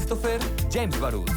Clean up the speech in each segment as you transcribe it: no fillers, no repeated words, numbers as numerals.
Christopher James Barús.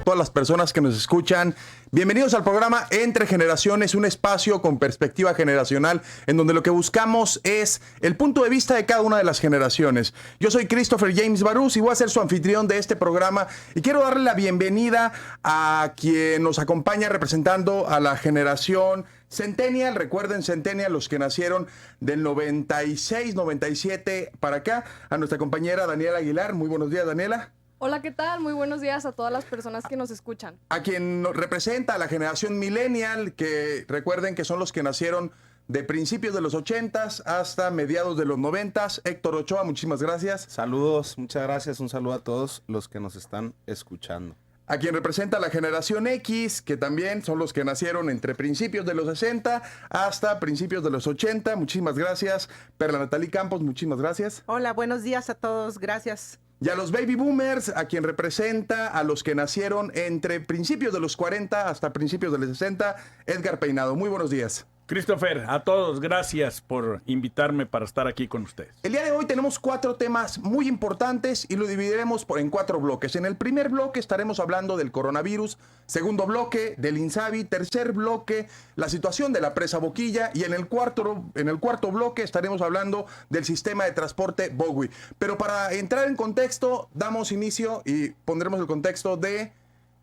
Todas las personas que nos escuchan, bienvenidos al programa Entre Generaciones, un espacio con perspectiva generacional en donde lo que buscamos es el punto de vista de cada una de las generaciones. Yo soy Christopher James Barús y voy a ser su anfitrión de este programa y quiero darle la bienvenida a quien nos acompaña representando a la generación Centennial. Recuerden, Centennial, los que nacieron del 96, 97 para acá, a nuestra compañera Daniela Aguilar. Muy buenos días, Daniela. Hola, ¿qué tal? Muy buenos días a todas las personas que nos escuchan. A quien nos representa a la generación millennial, que recuerden que son los que nacieron de principios de los 80s hasta mediados de los 90s. Héctor Ochoa, muchísimas gracias. Saludos, muchas gracias. Un saludo a todos los que nos están escuchando. A quien representa a la generación X, que también son los que nacieron entre principios de los 60 hasta principios de los 80. Muchísimas gracias. Perla Natalí Campos, muchísimas gracias. Hola, buenos días a todos. Gracias. Y a los baby boomers, a quien representa a los que nacieron entre principios de los 40 hasta principios de los 60, Edgar Peinado. Muy buenos días. Christopher, a todos, gracias por invitarme para estar aquí con ustedes. El día de hoy tenemos 4 temas muy importantes y lo dividiremos en 4 bloques. En el primer bloque estaremos hablando del coronavirus, segundo bloque del INSABI, tercer bloque la situación de la presa Boquilla y en el cuarto bloque estaremos hablando del sistema de transporte Bogui. Pero para entrar en contexto, damos inicio y pondremos el contexto de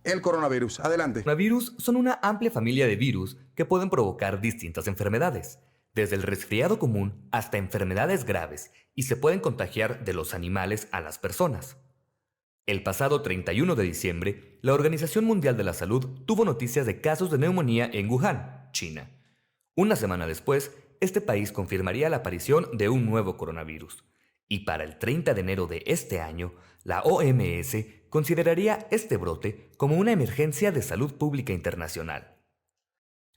el coronavirus. Adelante. Los coronavirus son una amplia familia de virus que pueden provocar distintas enfermedades, desde el resfriado común hasta enfermedades graves, y se pueden contagiar de los animales a las personas. El pasado 31 de diciembre, la Organización Mundial de la Salud tuvo noticias de casos de neumonía en Wuhan, China. Una semana después, este país confirmaría la aparición de un nuevo coronavirus. Y para el 30 de enero de este año, la OMS consideraría este brote como una emergencia de salud pública internacional.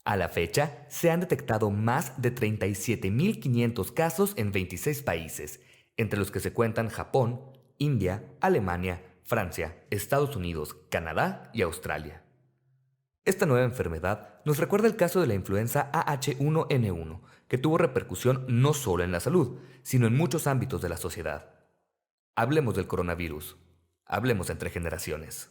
A la fecha, se han detectado más de 37.500 casos en 26 países, entre los que se cuentan Japón, India, Alemania, Francia, Estados Unidos, Canadá y Australia. Esta nueva enfermedad nos recuerda el caso de la influenza AH1N1, que tuvo repercusión no solo en la salud, sino en muchos ámbitos de la sociedad. Hablemos del coronavirus. Hablemos entre generaciones.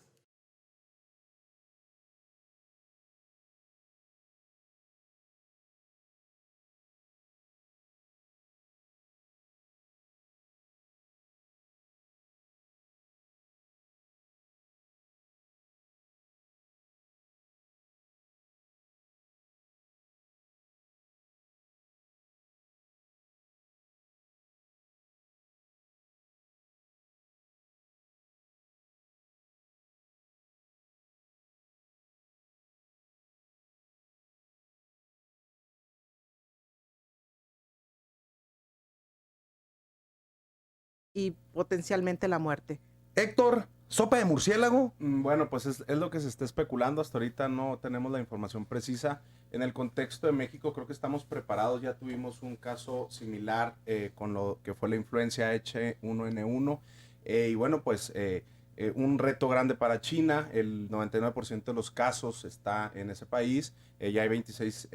Y potencialmente la muerte. Héctor, ¿sopa de murciélago? Bueno, pues es lo que se está especulando. Hasta ahorita no tenemos la información precisa. En el contexto de México creo que estamos preparados. Ya tuvimos un caso similar con lo que fue la influencia H1N1. Y bueno, pues un reto grande para China. El 99% de los casos está en ese país. Ya hay 26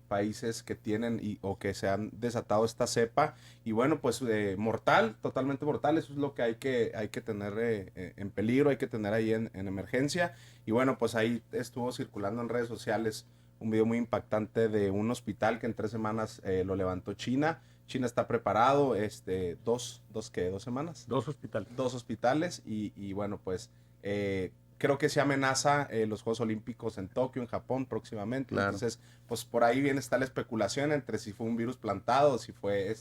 países que tienen o que se han desatado esta cepa. Y bueno, pues mortal, totalmente mortal. Eso es lo que hay que tener en peligro, hay que tener ahí en emergencia. Y bueno, pues ahí estuvo circulando en redes sociales un video muy impactante de un hospital que en 3 semanas lo levantó China. China está preparado, ¿2 semanas? 2 hospitales. 2 hospitales y bueno, pues creo que se amenaza los Juegos Olímpicos en Tokio, en Japón próximamente. Claro. Entonces, pues por ahí bien está la especulación entre si fue un virus plantado o si fue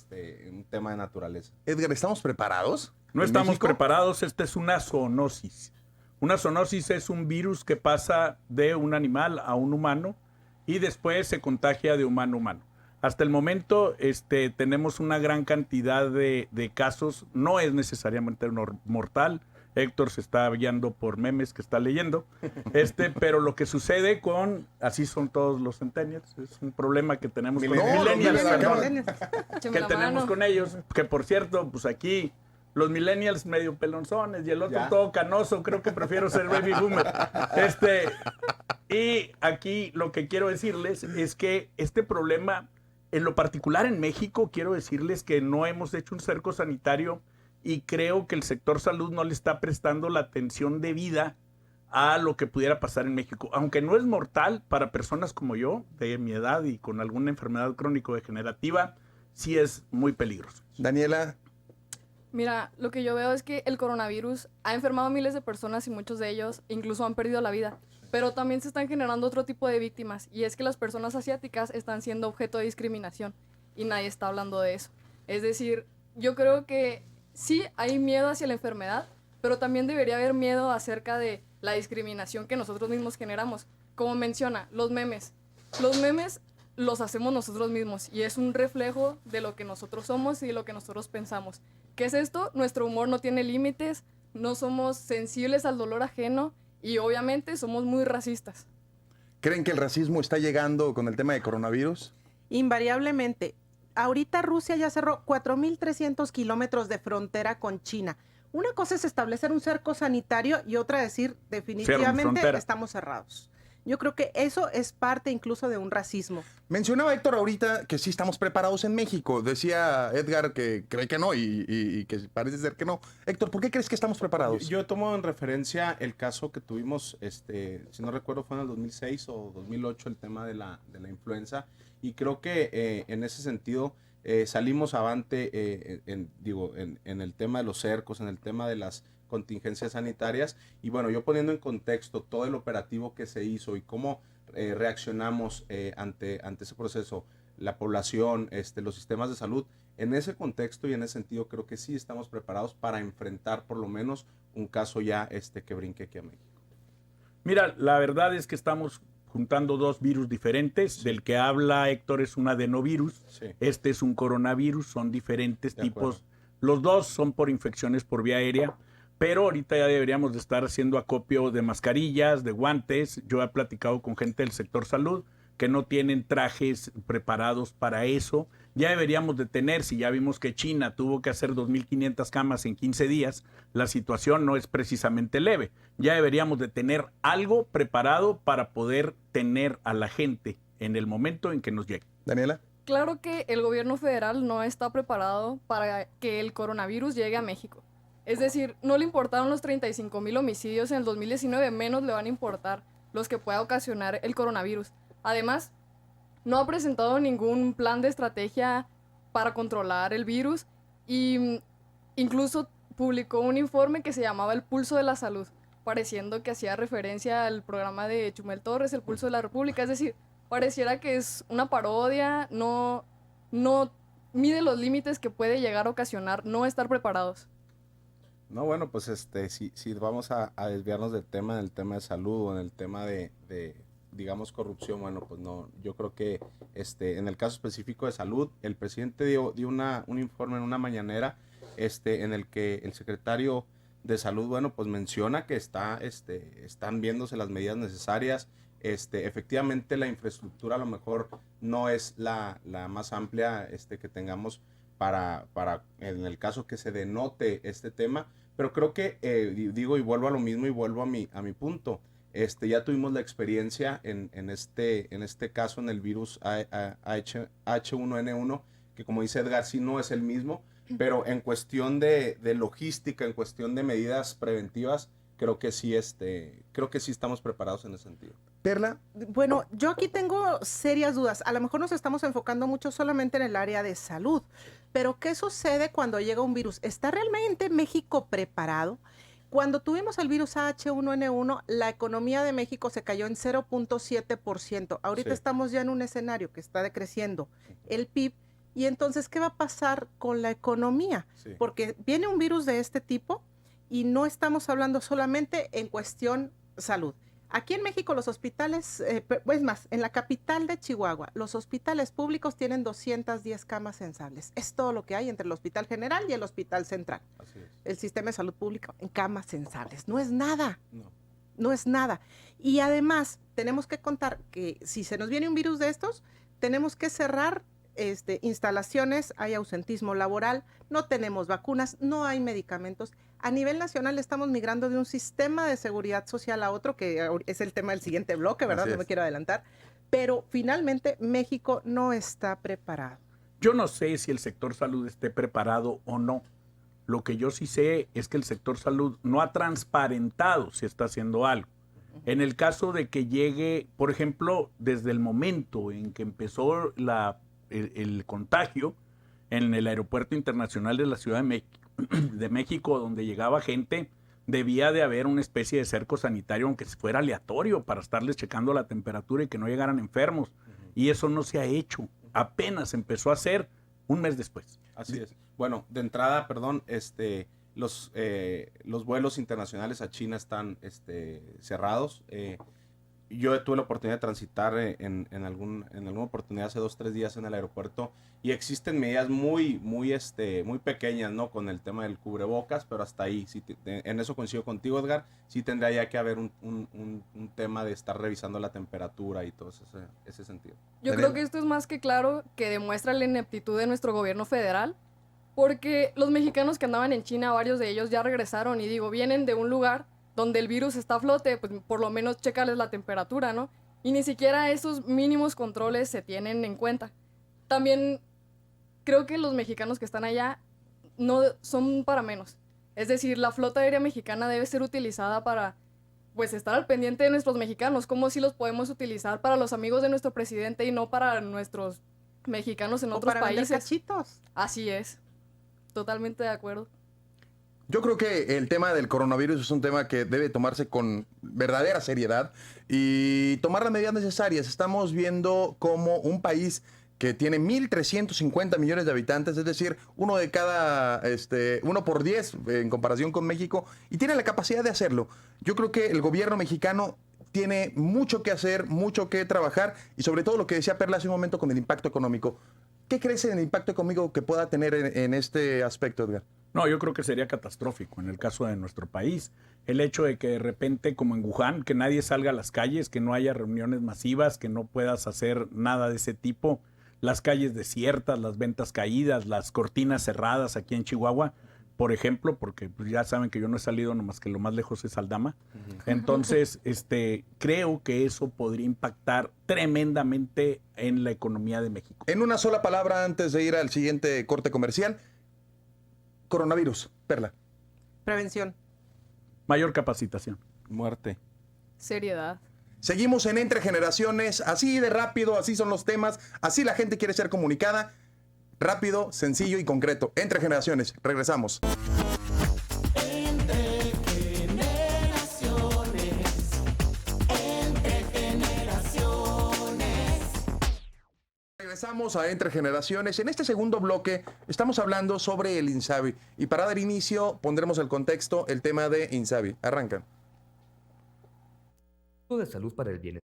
un tema de naturaleza. Edgar, ¿estamos preparados? No estamos preparados, esta es una zoonosis. Una zoonosis es un virus que pasa de un animal a un humano y después se contagia de humano a humano. Hasta el momento tenemos una gran cantidad de casos, no es necesariamente mortal. Héctor se está guiando por memes que está leyendo, pero lo que sucede así son todos los centennials, es un problema que tenemos con los millennials, que tenemos con ellos, que por cierto, pues aquí los millennials medio pelonzones y el otro todo canoso, creo que prefiero ser baby boomer. Y aquí lo que quiero decirles es que este problema En lo particular en México, quiero decirles que no hemos hecho un cerco sanitario y creo que el sector salud no le está prestando la atención debida a lo que pudiera pasar en México. Aunque no es mortal para personas como yo, de mi edad y con alguna enfermedad crónico-degenerativa, sí es muy peligroso. Daniela, Mira, lo que yo veo es que el coronavirus ha enfermado a miles de personas y muchos de ellos incluso han perdido la vida. Pero también se están generando otro tipo de víctimas, y es que las personas asiáticas están siendo objeto de discriminación y nadie está hablando de eso. Es decir, yo creo que sí hay miedo hacia la enfermedad, pero también debería haber miedo acerca de la discriminación que nosotros mismos generamos. Como menciona, los memes. Los memes los hacemos nosotros mismos y es un reflejo de lo que nosotros somos y de lo que nosotros pensamos. ¿Qué es esto? Nuestro humor no tiene límites, no somos sensibles al dolor ajeno y obviamente somos muy racistas. ¿creen que el racismo está llegando con el tema de coronavirus? Invariablemente. Ahorita Rusia ya cerró 4.300 kilómetros de frontera con China. Una cosa es establecer un cerco sanitario y otra decir definitivamente frontera. estamos cerrados. Yo creo que eso es parte incluso de un racismo. Mencionaba Héctor ahorita que sí estamos preparados en México. Decía Edgar que cree que no y que parece ser que no. Héctor, ¿por qué crees que estamos preparados? Yo tomo en referencia el caso que tuvimos, si no recuerdo fue en el 2006 o 2008, el tema de la influenza, y creo que en ese sentido salimos avante en el tema de los cercos, en el tema de las contingencias sanitarias, y bueno, yo poniendo en contexto todo el operativo que se hizo y cómo reaccionamos ante ese proceso, la población, los sistemas de salud, en ese contexto y en ese sentido creo que sí estamos preparados para enfrentar por lo menos un caso ya que brinque aquí a México. Mira, la verdad es que estamos juntando dos virus diferentes. Del que habla Héctor es un adenovirus, Sí. este es un coronavirus, son diferentes De tipos. acuerdo. Los dos son por infecciones por vía aérea, pero ahorita ya deberíamos de estar haciendo acopio de mascarillas, de guantes. Yo he platicado con gente del sector salud que no tienen trajes preparados para eso. Ya deberíamos de tener, si ya vimos que China tuvo que hacer 2.500 camas en 15 días, la situación no es precisamente leve. Ya deberíamos de tener algo preparado para poder tener a la gente en el momento en que nos llegue. Daniela. Claro que el gobierno federal no está preparado para que el coronavirus llegue a México. Es decir, no le importaron los 35,000 homicidios en el 2019, menos le van a importar los que pueda ocasionar el coronavirus. Además, no ha presentado ningún plan de estrategia para controlar el virus y incluso publicó un informe que se llamaba El Pulso de la Salud, pareciendo que hacía referencia al programa de Chumel Torres, El Pulso de la República. Es decir, pareciera que es una parodia, no mide los límites que puede llegar a ocasionar no estar preparados. No, bueno, pues si vamos a desviarnos del tema, en el tema de salud o en el tema de digamos, corrupción, bueno, pues no, yo creo que en el caso específico de salud, el presidente dio un informe en una mañanera, en el que el secretario de salud, bueno, pues menciona que están viéndose las medidas necesarias. Efectivamente la infraestructura a lo mejor no es la más amplia que tengamos para en el caso que se denote este tema, pero creo que digo y vuelvo a lo mismo y vuelvo a mi punto. Ya tuvimos la experiencia en este caso en el virus H1N1, que como dice Edgar, sí no es el mismo, pero en cuestión de logística, en cuestión de medidas preventivas, creo que sí estamos preparados en ese sentido. Perla. Bueno, yo aquí tengo serias dudas. A lo mejor nos estamos enfocando mucho solamente en el área de salud, pero ¿qué sucede cuando llega un virus? ¿Está realmente México preparado? Cuando tuvimos el virus H1N1, la economía de México se cayó en 0.7%. Ahorita Sí. estamos ya en un escenario que está decreciendo el PIB. Y entonces, ¿qué va a pasar con la economía? Sí. Porque viene un virus de este tipo y no estamos hablando solamente en cuestión salud. Aquí en México los hospitales, es más, en la capital de Chihuahua, los hospitales públicos tienen 210 camas sensables. Es todo lo que hay entre el Hospital General y el Hospital Central. Así es. El sistema de salud público en camas sensables. No es nada, No. no es nada. Y además tenemos que contar que si se nos viene un virus de estos, tenemos que cerrar instalaciones, hay ausentismo laboral, no tenemos vacunas, no hay medicamentos. A nivel nacional estamos migrando de un sistema de seguridad social a otro, que es el tema del siguiente bloque, ¿verdad? Así No me es. quiero adelantar. pero finalmente México no está preparado. Yo no sé si el sector salud esté preparado o no. Lo que yo sí sé es que el sector salud no ha transparentado si está haciendo algo. En el caso de que llegue, por ejemplo, desde el momento en que empezó el contagio en el Aeropuerto Internacional de la Ciudad de México, donde llegaba gente, debía de haber una especie de cerco sanitario, aunque fuera aleatorio, para estarles checando la temperatura y que no llegaran enfermos. Y eso no se ha hecho. Apenas empezó a hacer un mes después. Así es. Bueno, de entrada, perdón, los vuelos internacionales a China están cerrados. Yo tuve la oportunidad de transitar en alguna oportunidad hace 2-3 días en el aeropuerto y existen medidas muy pequeñas, ¿no? Con el tema del cubrebocas, pero hasta ahí, en eso coincido contigo, Edgar, sí tendría ya que haber un tema de estar revisando la temperatura y todo ese sentido. Yo creo que esto es más que claro que demuestra la ineptitud de nuestro gobierno federal, porque los mexicanos que andaban en China, varios de ellos ya regresaron y digo, vienen de un lugar donde el virus está a flote, pues por lo menos chécales la temperatura, ¿no? Y ni siquiera esos mínimos controles se tienen en cuenta. También creo que los mexicanos que están allá no son para menos. Es decir, la flota aérea mexicana debe ser utilizada para, pues, estar al pendiente de nuestros mexicanos, como si los podemos utilizar para los amigos de nuestro presidente y no para nuestros mexicanos en otros para vender países. cachitos. Así es. Totalmente de acuerdo. Yo creo que el tema del coronavirus es un tema que debe tomarse con verdadera seriedad y tomar las medidas necesarias. Estamos viendo como un país que tiene 1.350 millones de habitantes, es decir, uno por 10 en comparación con México, y tiene la capacidad de hacerlo. Yo creo que el gobierno mexicano tiene mucho que hacer, mucho que trabajar, y sobre todo lo que decía Perla hace un momento con el impacto económico. ¿Qué crees en el impacto económico que pueda tener en este aspecto, Edgar? No, yo creo que sería catastrófico en el caso de nuestro país. El hecho de que de repente, como en Wuhan, que nadie salga a las calles, que no haya reuniones masivas, que no puedas hacer nada de ese tipo, las calles desiertas, las ventas caídas, las cortinas cerradas aquí en Chihuahua, por ejemplo, porque pues, ya saben que yo no he salido nomás que lo más lejos es Aldama. Entonces, creo que eso podría impactar tremendamente en la economía de México. En una sola palabra, antes de ir al siguiente corte comercial, coronavirus, Perla. Prevención. Mayor capacitación. Muerte. Seriedad. Seguimos en Entre Generaciones, así de rápido, así son los temas, así la gente quiere ser comunicada, rápido, sencillo y concreto. Entre Generaciones, regresamos. Regresamos a Entre Generaciones. En este segundo bloque estamos hablando sobre el INSABI y para dar inicio pondremos el contexto, el tema de INSABI. Arrancan. De salud para el bienestar.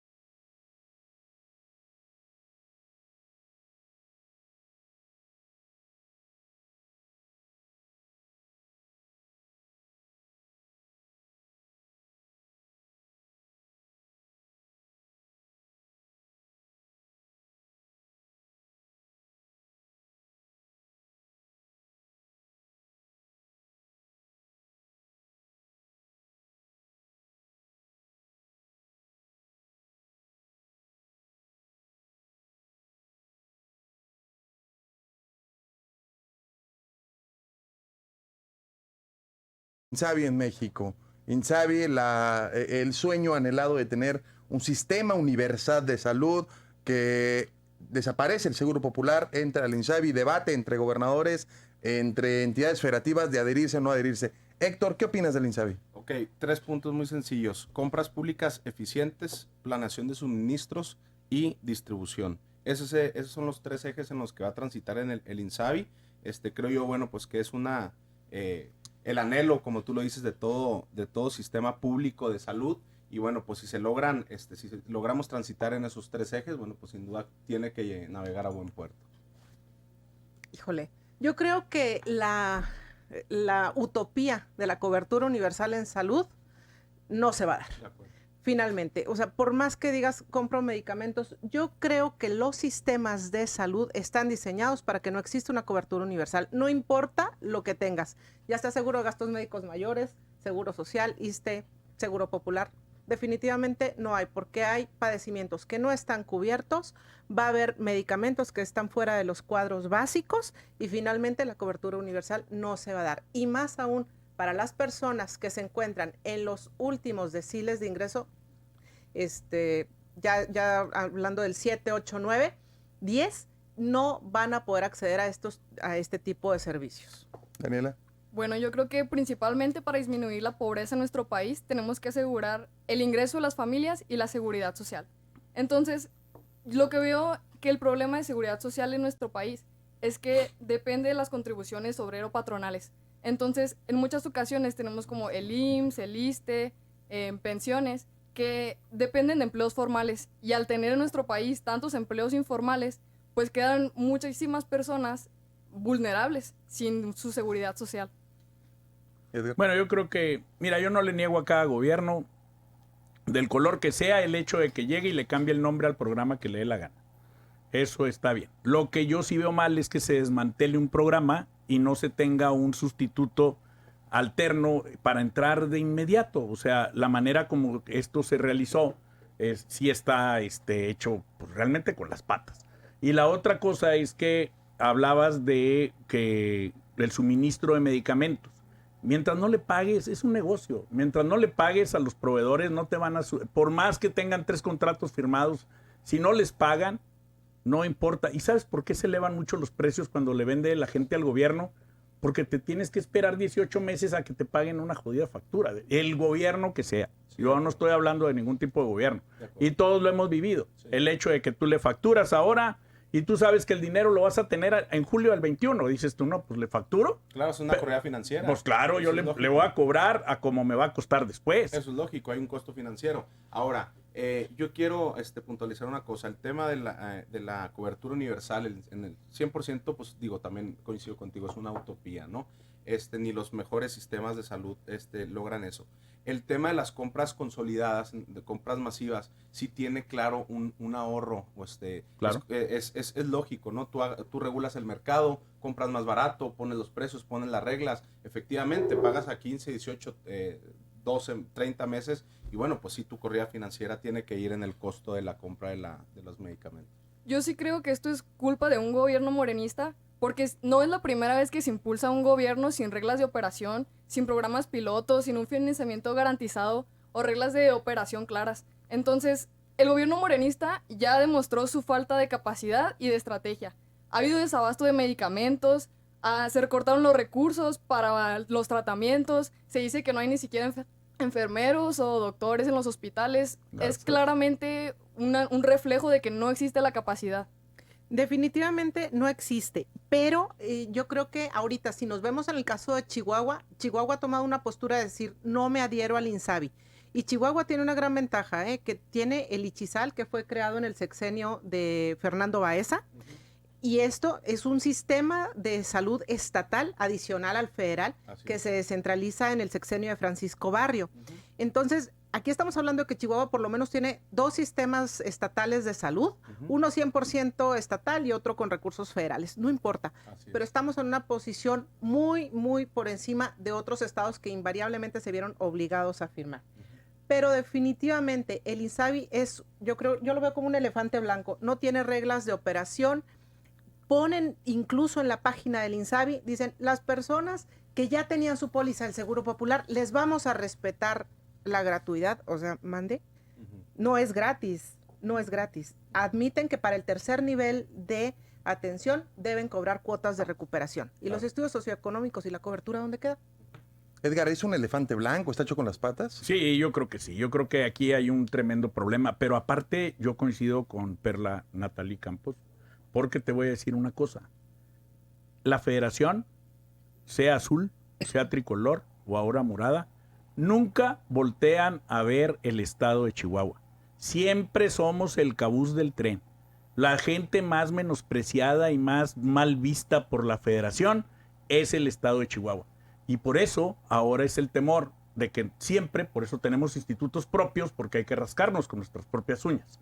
INSABI en México. INSABI, el sueño anhelado de tener un sistema universal de salud que desaparece el Seguro Popular, entra al INSABI, debate entre gobernadores, entre entidades federativas de adherirse o no adherirse. Héctor, ¿qué opinas del INSABI? Ok, 3 puntos muy sencillos. Compras públicas eficientes, planeación de suministros y distribución. Esos son los 3 ejes en los que va a transitar en el INSABI. Creo yo, bueno, pues que es el anhelo, como tú lo dices, de todo sistema público de salud. Y bueno, pues si logramos transitar en esos 3 ejes, bueno, pues sin duda tiene que navegar a buen puerto. Híjole, yo creo que la utopía de la cobertura universal en salud no se va a dar. De acuerdo. Finalmente, o sea, por más que digas compro medicamentos, yo creo que los sistemas de salud están diseñados para que no exista una cobertura universal. No importa lo que tengas, ya sea seguro de gastos médicos mayores, seguro social, ISSSTE, seguro popular, definitivamente no hay, porque hay padecimientos que no están cubiertos, va a haber medicamentos que están fuera de los cuadros básicos y finalmente la cobertura universal no se va a dar. Y más aún para las personas que se encuentran en los últimos deciles de ingreso, ya hablando del 7, 8, 9, 10, no van a poder acceder a este tipo de servicios. Daniela. Bueno, yo creo que principalmente para disminuir la pobreza en nuestro país tenemos que asegurar el ingreso de las familias y la seguridad social. Entonces, lo que veo que el problema de seguridad social en nuestro país es que depende de las contribuciones obrero-patronales. Entonces, en muchas ocasiones tenemos como el IMSS, el ISSSTE, pensiones, que dependen de empleos formales. Y al tener en nuestro país tantos empleos informales, pues quedan muchísimas personas vulnerables sin su seguridad social. Edgar. Bueno, yo creo que, mira, yo no le niego a cada gobierno, del color que sea, el hecho de que llegue y le cambie el nombre al programa que le dé la gana. Eso está bien. Lo que yo sí veo mal es que se desmantele un programa y no se tenga un sustituto alterno para entrar de inmediato. O sea, la manera como esto se realizó sí está hecho pues, realmente con las patas. Y la otra cosa es que hablabas de que el suministro de medicamentos. Mientras no le pagues, es un negocio. Mientras no le pagues a los proveedores, no te van a... Por más que tengan 3 contratos firmados, si no les pagan, no importa. ¿Y sabes por qué se elevan mucho los precios cuando le vende la gente al gobierno? Porque te tienes que esperar 18 meses a que te paguen una jodida factura. El gobierno que sea. Yo no estoy hablando de ningún tipo de gobierno. Y todos lo hemos vivido. Sí. El hecho de que tú le facturas ahora... Y tú sabes que el dinero lo vas a tener en julio del 21. Dices tú, no, pues le facturo. Claro, es una correa financiera. Pues claro, yo le voy a cobrar a como me va a costar después. Eso es lógico, hay un costo financiero. Ahora, yo quiero puntualizar una cosa. El tema de la cobertura universal, en el 100%, pues digo, también coincido contigo, es una utopía, ¿no? Ni los mejores sistemas de salud logran eso. El tema de las compras consolidadas, de compras masivas, sí tiene claro un ahorro. Claro. Es lógico, ¿no? Tú regulas el mercado, compras más barato, pones los precios, pones las reglas. Efectivamente, pagas a 15, 18, 12, 30 meses. Y bueno, pues sí, tu corrida financiera tiene que ir en el costo de la compra de los medicamentos. Yo sí creo que esto es culpa de un gobierno morenista, porque no es la primera vez que se impulsa un gobierno sin reglas de operación, sin programas pilotos, sin un financiamiento garantizado o reglas de operación claras. Entonces, el gobierno morenista ya demostró su falta de capacidad y de estrategia. Ha habido desabasto de medicamentos, se recortaron los recursos para los tratamientos, se dice que no hay ni siquiera enfermeros o doctores en los hospitales. Es claramente un reflejo de que no existe la capacidad. Definitivamente no existe, pero yo creo que ahorita, si nos vemos en el caso de Chihuahua, Chihuahua ha tomado una postura de decir, no me adhiero al INSABI. Y Chihuahua tiene una gran ventaja, que tiene el Ichizal, que fue creado en el sexenio de Fernando Baeza, y esto es un sistema de salud estatal adicional al federal, que se descentraliza en el sexenio de Francisco Barrio. Entonces, aquí estamos hablando de que Chihuahua por lo menos tiene 2 sistemas estatales de salud, uno 100% estatal y otro con recursos federales, no importa, pero estamos en una posición muy, muy por encima de otros estados que invariablemente se vieron obligados a firmar. Pero definitivamente el INSABI yo lo veo como un elefante blanco, no tiene reglas de operación. Ponen incluso en la página del INSABI, dicen, las personas que ya tenían su póliza del Seguro Popular, les vamos a respetar la gratuidad, o sea, mande, no es gratis, no es gratis. Admiten que para el tercer nivel de atención deben cobrar cuotas de recuperación. ¿Y los estudios socioeconómicos y la cobertura dónde queda? Edgar, ¿es un elefante blanco? ¿Está hecho con las patas? Sí, yo creo que sí. Yo creo que aquí hay un tremendo problema. Pero aparte, yo coincido con Perla Natalie Campos, porque te voy a decir una cosa. La federación, sea azul, sea tricolor o ahora morada, nunca voltean a ver el estado de Chihuahua. Siempre somos el cabuz del tren. La gente más menospreciada y más mal vista por la federación es el estado de Chihuahua. Y por eso ahora es el temor de que siempre, por eso tenemos institutos propios, porque hay que rascarnos con nuestras propias uñas.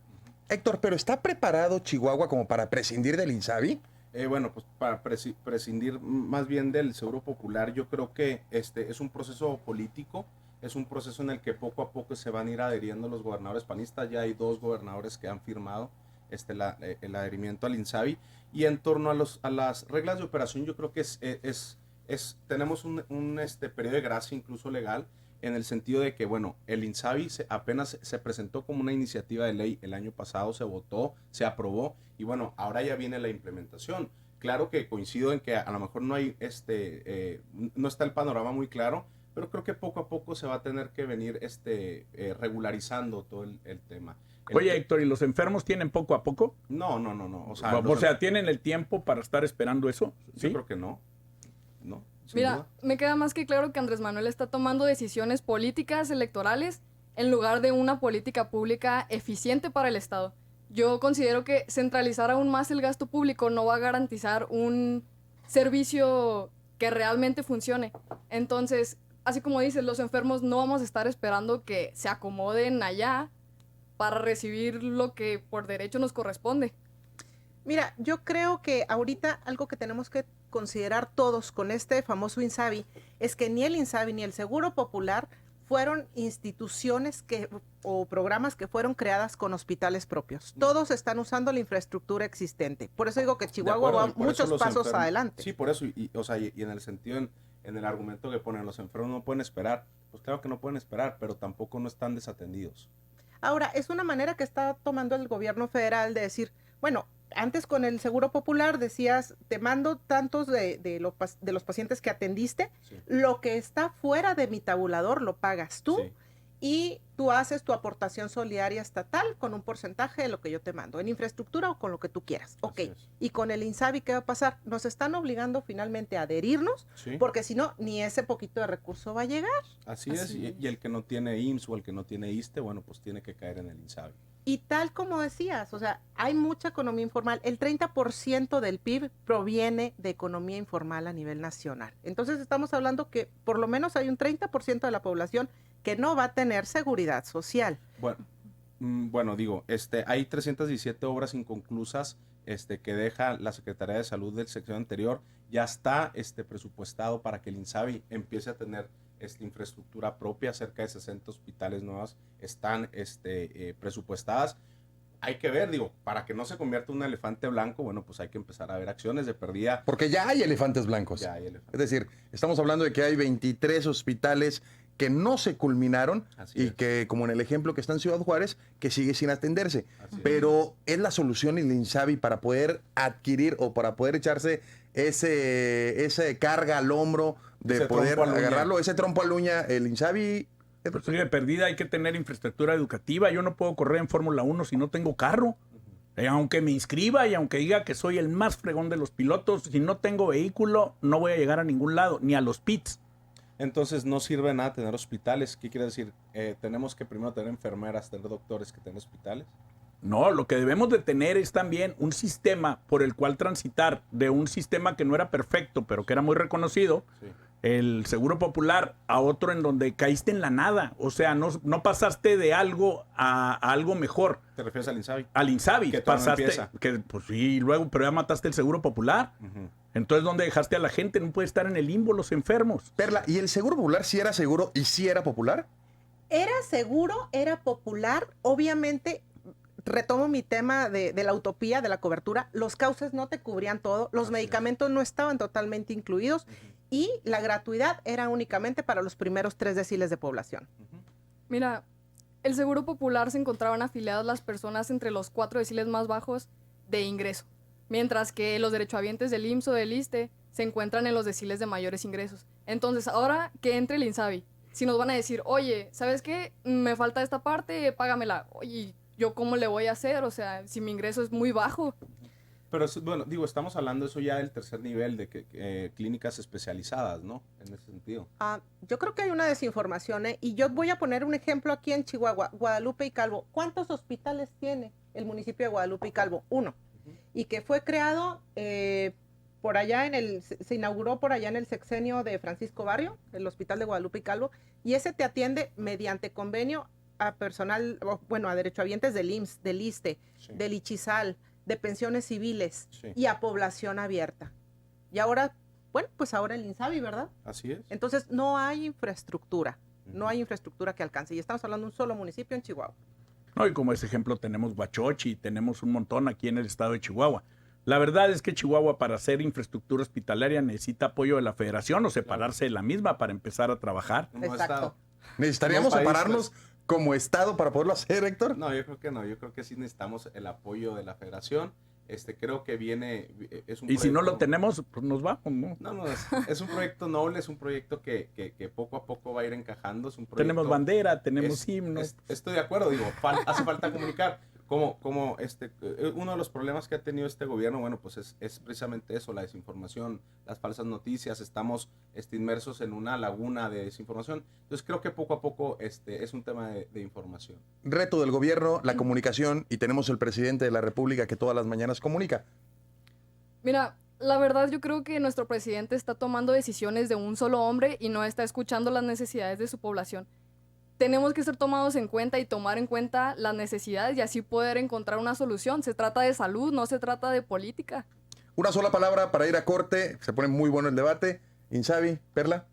Héctor, ¿pero está preparado Chihuahua como para prescindir del INSABI? Bueno, pues para prescindir más bien del Seguro Popular, yo creo que es un proceso político Es un proceso en el que poco a poco se van a ir adheriendo los gobernadores panistas. Ya hay 2 gobernadores que han firmado el adherimiento al INSABI. Y en torno a las reglas de operación, yo creo que tenemos un periodo de gracia incluso legal, en el sentido de que, bueno, el INSABI apenas se presentó como una iniciativa de ley el año pasado, se votó, se aprobó, y bueno, ahora ya viene la implementación. Claro que coincido en que a lo mejor no hay no está el panorama muy claro, pero creo que poco a poco se va a tener que venir regularizando todo el tema. Oye, Héctor, ¿y los enfermos tienen poco a poco? No. O sea, ¿tienen el tiempo para estar esperando eso? Yo creo que no. No. Mira, Duda. me queda más que claro que Andrés Manuel está tomando decisiones políticas electorales en lugar de una política pública eficiente para el Estado. Yo considero que centralizar aún más el gasto público no va a garantizar un servicio que realmente funcione. Entonces, así como dices, los enfermos no vamos a estar esperando que se acomoden allá para recibir lo que por derecho nos corresponde. Mira, yo creo que ahorita algo que tenemos que considerar todos con este famoso INSABI es que ni el INSABI ni el Seguro Popular fueron instituciones o programas que fueron creadas con hospitales propios. Todos están usando la infraestructura existente. Por eso digo que Chihuahua va muchos pasos adelante. Sí, por eso. Y en el sentido, en el argumento que ponen, los enfermos no pueden esperar. Pues claro que no pueden esperar, pero tampoco no están desatendidos. Ahora, es una manera que está tomando el gobierno federal de decir, bueno, antes con el Seguro Popular decías, te mando tantos de los pacientes que atendiste, Sí. lo que está fuera de mi tabulador lo pagas tú Sí. y tú haces tu aportación solidaria estatal con un porcentaje de lo que yo te mando, en infraestructura o con lo que tú quieras. Ok, Así es. y con el INSABI, ¿qué va a pasar? Nos están obligando finalmente a adherirnos, Sí. porque si no, ni ese poquito de recurso va a llegar. Así es. Y el que no tiene IMSS o el que no tiene ISSSTE, bueno, pues tiene que caer en el INSABI. Y tal como decías, o sea, hay mucha economía informal. El 30% del PIB proviene de economía informal a nivel nacional. Entonces estamos hablando que por lo menos hay un 30% de la población que no va a tener seguridad social. Bueno, digo, hay 317 obras inconclusas que deja la Secretaría de Salud del sexenio anterior. Ya está presupuestado para que el INSABI empiece a tener infraestructura propia. Cerca de 60 hospitales nuevas están presupuestadas. Hay que ver, digo, para que no se convierta en un elefante blanco, bueno, pues hay que empezar a ver acciones de pérdida. Porque ya hay elefantes blancos. Ya hay elefantes. Es decir, estamos hablando de que hay 23 hospitales que no se culminaron Así y es. que, como en el ejemplo que está en Ciudad Juárez, que sigue sin atenderse. Así es. Pero es la solución el INSABI para poder adquirir o para poder echarse ese carga al hombro de Ese poder trompo a la uña. agarrarlo, ese trompo a la uña, el INSABI. Pues oye, de perdida hay que tener infraestructura educativa. Yo no puedo correr en Fórmula 1 si no tengo carro. Aunque me inscriba y aunque diga que soy el más fregón de los pilotos, si no tengo vehículo, no voy a llegar a ningún lado, ni a los pits. Entonces no sirve de nada tener hospitales. ¿Qué quiere decir? Tenemos que primero tener enfermeras, tener doctores que tener hospitales. No, lo que debemos de tener es también un sistema por el cual transitar de un sistema que no era perfecto, pero que era muy reconocido, Sí. el Seguro Popular, a otro en donde caíste en la nada. O sea, no pasaste de algo a algo mejor. ¿Te refieres al INSABI? Al INSABI. Que todavía no pasaste, empieza. que, pues sí, luego, pero ya mataste el Seguro Popular. Ujú. Entonces, ¿dónde dejaste a la gente? No puede estar en el limbo los enfermos. Perla, ¿y el Seguro Popular sí era seguro y sí era popular? Era seguro, era popular, obviamente. Retomo mi tema de la utopía, de la cobertura. Los cauces no te cubrían todo, los Así medicamentos no estaban totalmente incluidos y la gratuidad era únicamente para los primeros 3 deciles de población. Mira, el Seguro Popular se encontraban afiliadas las personas entre los 4 deciles más bajos de ingreso, mientras que los derechohabientes del IMSS o del ISSSTE se encuentran en los deciles de mayores ingresos. Entonces, ahora que entre el INSABI, si nos van a decir, oye, ¿sabes qué? Me falta esta parte, págamela. Oye, ¿yo cómo le voy a hacer? O sea, si mi ingreso es muy bajo. Pero bueno, digo, estamos hablando eso ya del tercer nivel de clínicas especializadas, ¿no? En ese sentido. Yo creo que hay una desinformación, ¿eh? Y yo voy a poner un ejemplo aquí en Chihuahua, Guadalupe y Calvo. ¿Cuántos hospitales tiene el municipio de Guadalupe y Calvo? 1. Y que fue creado por allá se inauguró por allá en el sexenio de Francisco Barrio, el hospital de Guadalupe y Calvo, y ese te atiende mediante convenio a personal, bueno, a derechohabientes del IMSS, del ISSSTE, Sí. del ICHISAL, de pensiones civiles Sí. y a población abierta. Y ahora, bueno, pues ahora el INSABI, ¿verdad? Así es. Entonces no hay infraestructura. No hay infraestructura que alcance. Y estamos hablando de un solo municipio en Chihuahua. No, y como ese ejemplo tenemos Huachochi, tenemos un montón aquí en el estado de Chihuahua. La verdad es que Chihuahua, para hacer infraestructura hospitalaria, necesita apoyo de la federación o separarse de la misma para empezar a trabajar. Como Exacto. estado. ¿Necesitaríamos Como país, separarnos como Estado para poderlo hacer, Héctor? No, yo creo que no. Yo creo que sí necesitamos el apoyo de la federación. Creo que es un Y si no lo proyecto- tenemos, pues nos vamos, ¿no? No, es un proyecto noble, es un proyecto que poco a poco va a ir encajando. Es un proyecto, Tenemos bandera, tenemos es- himnos. estoy de acuerdo, digo, hace falta comunicar. Uno de los problemas que ha tenido este gobierno, bueno, pues es precisamente eso, la desinformación, las falsas noticias. Estamos inmersos en una laguna de desinformación. Entonces creo que poco a poco es un tema de información. Reto del gobierno, la comunicación, y tenemos el presidente de la República que todas las mañanas comunica. Mira, la verdad yo creo que nuestro presidente está tomando decisiones de un solo hombre y no está escuchando las necesidades de su población. Tenemos que ser tomados en cuenta y tomar en cuenta las necesidades y así poder encontrar una solución. Se trata de salud, no se trata de política. Una sola palabra para ir a corte, se pone muy bueno el debate. Insabi, Perla.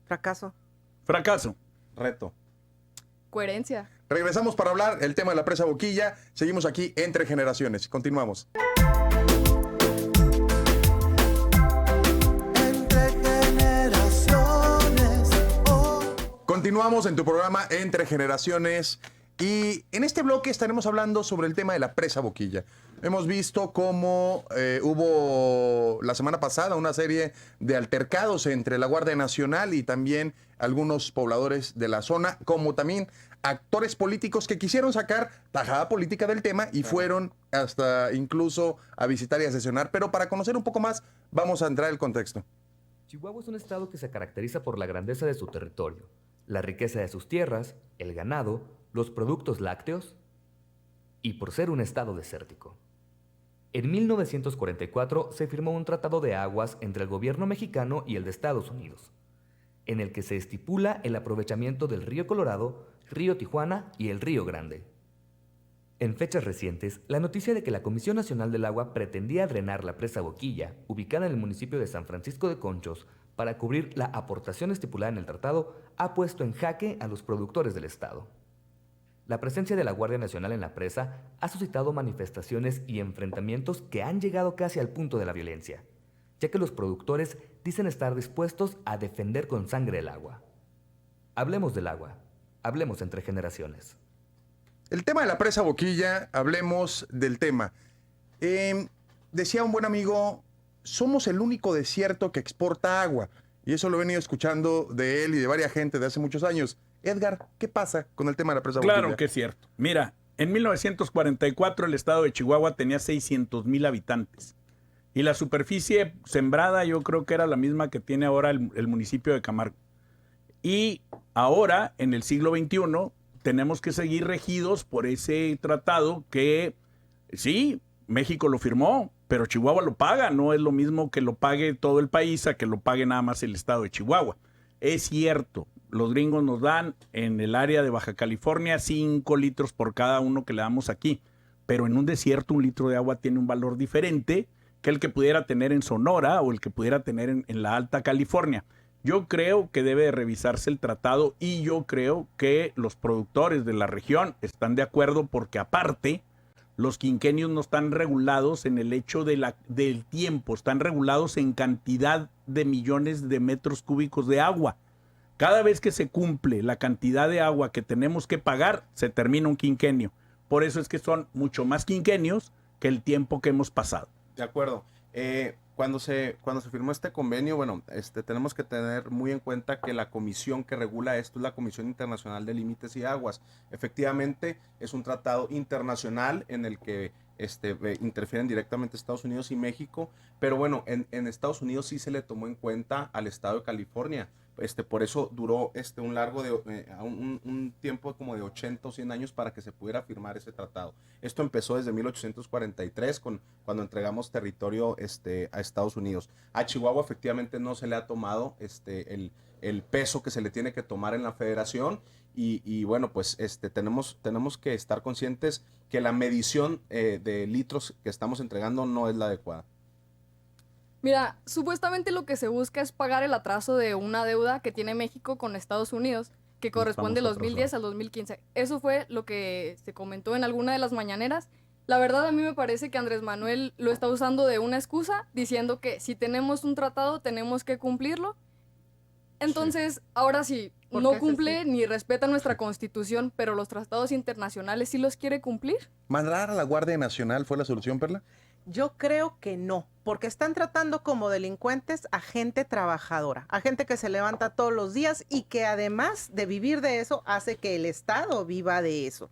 Fracaso. Fracaso. Reto. Coherencia. Regresamos para hablar el tema de la presa Boquilla. Seguimos aquí entre generaciones. Continuamos. Entre generaciones. Continuamos en tu programa Entre Generaciones y en este bloque estaremos hablando sobre el tema de la presa Boquilla. Hemos visto cómo hubo la semana pasada una serie de altercados entre la Guardia Nacional y también algunos pobladores de la zona, como también actores políticos que quisieron sacar tajada política del tema y fueron hasta incluso a visitar y a sesionar. Pero para conocer un poco más, vamos a entrar en el contexto. Chihuahua es un estado que se caracteriza por la grandeza de su territorio, la riqueza de sus tierras, el ganado, los productos lácteos y por ser un estado desértico. En 1944 se firmó un tratado de aguas entre el gobierno mexicano y el de Estados Unidos, en el que se estipula el aprovechamiento del río Colorado, río Tijuana y el río Grande. En fechas recientes, la noticia de que la Comisión Nacional del Agua pretendía drenar la presa Boquilla, ubicada en el municipio de San Francisco de Conchos, para cubrir la aportación estipulada en el tratado, ha puesto en jaque a los productores del estado. La presencia de la Guardia Nacional en la presa ha suscitado manifestaciones y enfrentamientos que han llegado casi al punto de la violencia, ya que los productores dicen estar dispuestos a defender con sangre el agua. Hablemos del agua, hablemos entre generaciones. El tema de la presa Boquilla, hablemos del tema. Decía un buen amigo, somos el único desierto que exporta agua. Y eso lo he venido escuchando de él y de varias gente de hace muchos años. Edgar, ¿qué pasa con el tema de la presa Boquilla? Claro que es cierto. Mira, en 1944 el estado de Chihuahua tenía 600,000 habitantes. Y la superficie sembrada yo creo que era la misma que tiene ahora el municipio de Camargo. Y ahora, en el siglo XXI, tenemos que seguir regidos por ese tratado que, sí, México lo firmó, pero Chihuahua lo paga. No es lo mismo que lo pague todo el país a que lo pague nada más el estado de Chihuahua. Es cierto, los gringos nos dan en el área de Baja California 5 litros por cada uno que le damos aquí. Pero en un desierto 1 litro de agua tiene un valor diferente que el que pudiera tener en Sonora o el que pudiera tener en la Alta California. Yo creo que debe de revisarse el tratado y yo creo que los productores de la región están de acuerdo porque aparte los quinquenios no están regulados en el hecho del tiempo, están regulados en cantidad de millones de metros cúbicos de agua. Cada vez que se cumple la cantidad de agua que tenemos que pagar, se termina un quinquenio. Por eso es que son mucho más quinquenios que el tiempo que hemos pasado. De acuerdo. Cuando se firmó este convenio, bueno, tenemos que tener muy en cuenta que la comisión que regula esto es la Comisión Internacional de Límites y Aguas. Efectivamente, es un tratado internacional en el que interfieren directamente Estados Unidos y México, pero bueno, en Estados Unidos sí se le tomó en cuenta al estado de California. Por eso duró un largo de un tiempo como de 80 o 100 años para que se pudiera firmar ese tratado. Esto empezó desde 1843 cuando entregamos territorio a Estados Unidos. A Chihuahua efectivamente no se le ha tomado el peso que se le tiene que tomar en la federación y bueno, pues tenemos que estar conscientes que la medición de litros que estamos entregando no es la adecuada. Mira, supuestamente lo que se busca es pagar el atraso de una deuda que tiene México con Estados Unidos. que corresponde del Estamos 2010 al 2015. Eso fue lo que se comentó en alguna de las mañaneras. La verdad, a mí me parece que Andrés Manuel lo está usando de una excusa, diciendo que si tenemos un tratado, tenemos que cumplirlo. Entonces, ahora sí, Porque no ese cumple sí. ni respeta nuestra constitución, pero los tratados internacionales sí los quiere cumplir. ¿Mandar a la Guardia Nacional fue la solución, Perla? Yo creo que no, porque están tratando como delincuentes a gente trabajadora, a gente que se levanta todos los días y que además de vivir de eso, hace que el Estado viva de eso.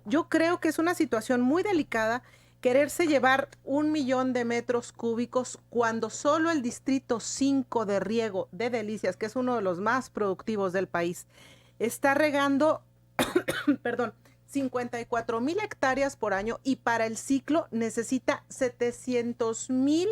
Yo creo que es una situación muy delicada quererse llevar 1 millón de metros cúbicos cuando solo el distrito 5 de riego de Delicias, que es uno de los más productivos del país, está regando, perdón, 54,000 hectáreas por año y para el ciclo necesita 700,000